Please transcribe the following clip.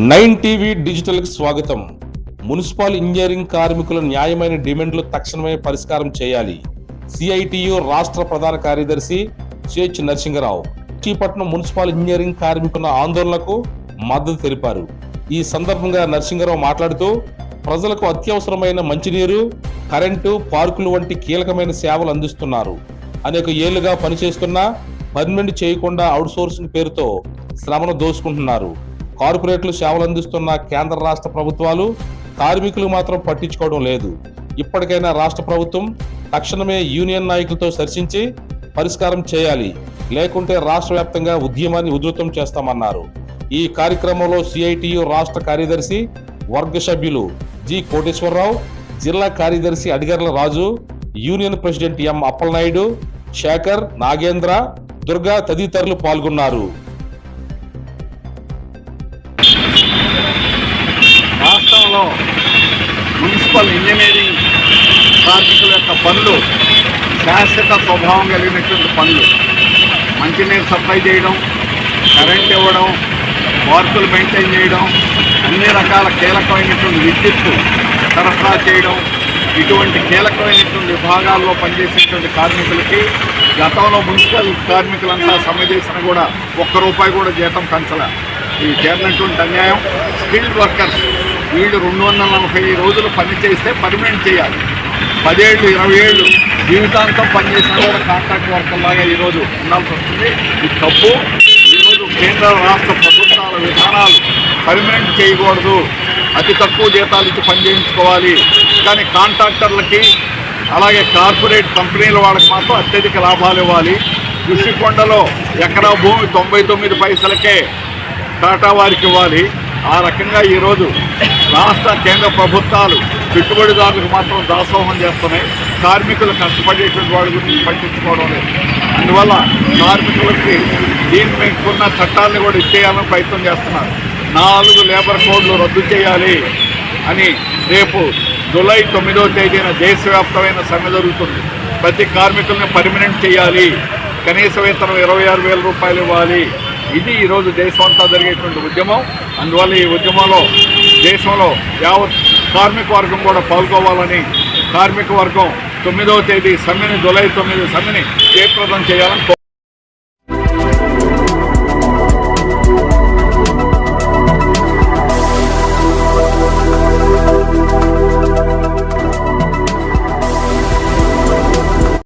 9 TV డిజిటల్కి స్వాగతం. Municipal engineering కార్మికుల న్యాయమైన డిమాండ్లు తక్షణమే పరిష్కారం చేయాలి. సిఐటియు రాష్ట్ర ప్రధాన కార్యదర్శి సిహెచ్ నరసింగరావు చీపట్నం మున్సిపల్ ఇంజనీరింగ్ కార్మికుల ఆందోళనకు మద్దతు తెలిపారు. ఈ సందర్భంగా నరసింగరావు మాట్లాడుతూ ప్రజలకు అత్యవసరమైన మంచినీరు, కరెంటు, పార్కులు వంటి కీలకమైన సేవలు అందిస్తున్నారు. అనేక ఏళ్లుగా పనిచేస్తున్నా పర్మనెంట్ చేయకుండా అవుట్సోర్సింగ్ పేరుతో శ్రమను దోచుకుంటున్నారు. కార్పొరేట్లు సేవలు అందిస్తున్న కేంద్ర రాష్ట్ర ప్రభుత్వాలు కార్మికులు మాత్రం పట్టించుకోవడం లేదు. ఇప్పటికైనా రాష్ట్ర ప్రభుత్వం తక్షణమే యూనియన్ నాయకులతో చర్చించి పరిష్కారం చేయాలి, లేకుంటే రాష్ట్ర వ్యాప్తంగా ఉద్యమాన్ని ఉధృతం చేస్తామన్నారు. ఈ కార్యక్రమంలో సిఐటియు రాష్ట్ర కార్యదర్శి వర్గ సభ్యులు జి కోటేశ్వరరావు, జిల్లా కార్యదర్శి Adigarla Raju, union president M Appalanaidu, Shekar, Nagendra, Durga తదితరులు పాల్గొన్నారు. రాష్ట్రంలో మున్సిపల్ ఇంజనీరింగ్ కార్మికుల యొక్క పనులు శాశ్వత స్వభావం కలిగినటువంటి పనులు. మంచినీరు సప్లై చేయడం, కరెంట్ ఇవ్వడం, పార్కులు మెయింటైన్ చేయడం, అన్ని రకాల కీలకమైనటువంటి విద్యుత్తు సరఫరా చేయడం, ఇటువంటి కీలకమైనటువంటి విభాగాల్లో పనిచేసేటువంటి కార్మికులకి గతంలో మున్సిపల్ కార్మికులంతా సమ్మె చేసినా కూడా ₹1 కూడా జీతం పెంచలే. ఇది చేరినటువంటి అన్యాయం. స్కిల్డ్ వర్కర్స్ వీళ్ళు 240 రోజులు పని చేస్తే పర్మనెంట్ చేయాలి. 10 ఏళ్ళు 20 ఏళ్ళు జీవితాంతం పనిచేసినా కూడా కాంట్రాక్ట్ వర్కర్లాగా ఈరోజు ఉండాల్సి వస్తుంది. ఇది తప్పు. ఈరోజు కేంద్ర రాష్ట్ర ప్రభుత్వాల విధానాలు పర్మనెంట్ చేయకూడదు, అతి తక్కువ జీతాలు ఇచ్చి పని చేయించుకోవాలి. కానీ కాంట్రాక్టర్లకి అలాగే కార్పొరేట్ కంపెనీల వాళ్ళకి మాత్రం అత్యధిక లాభాలు ఇవ్వాలి. ఋషికొండలో ఎకరా భూమి 99 పైసలకే టాటా వారికి ఇవ్వాలి. ఆ రకంగా ఈరోజు రాష్ట్ర కేంద్ర ప్రభుత్వాలు పెట్టుబడిదారులకు మాత్రం దాసోహం చేస్తున్నాయి. కార్మికులు కష్టపడేటువంటి వాళ్ళ గురించి పట్టించుకోవడం లేదు. అందువల్ల కార్మికులకి దీని మీకున్న చట్టాలను కూడా ఇచ్చేయాలని ప్రయత్నం చేస్తున్నారు. 4 లేబర్ కోడ్లు రద్దు చేయాలి అని రేపు జూలై 9వ తేదీన దేశవ్యాప్తమైన సమ్మె జరుగుతుంది. ప్రతి కార్మికుల్ని పర్మనెంట్ చేయాలి, కనీస వేతనం ₹26,000 ఇవ్వాలి. ఇది ఈరోజు దేశం అంతా జరిగేటువంటి ఉద్యమం. అందువల్ల ఈ ఉద్యమంలో దేశంలో యావత్ కార్మిక వర్గం కూడా పాల్గొవాలని, కార్మిక వర్గం 9వ తేదీ సమ్మెని, జూలై 9 సమ్మెని జయప్రదం చేయాలని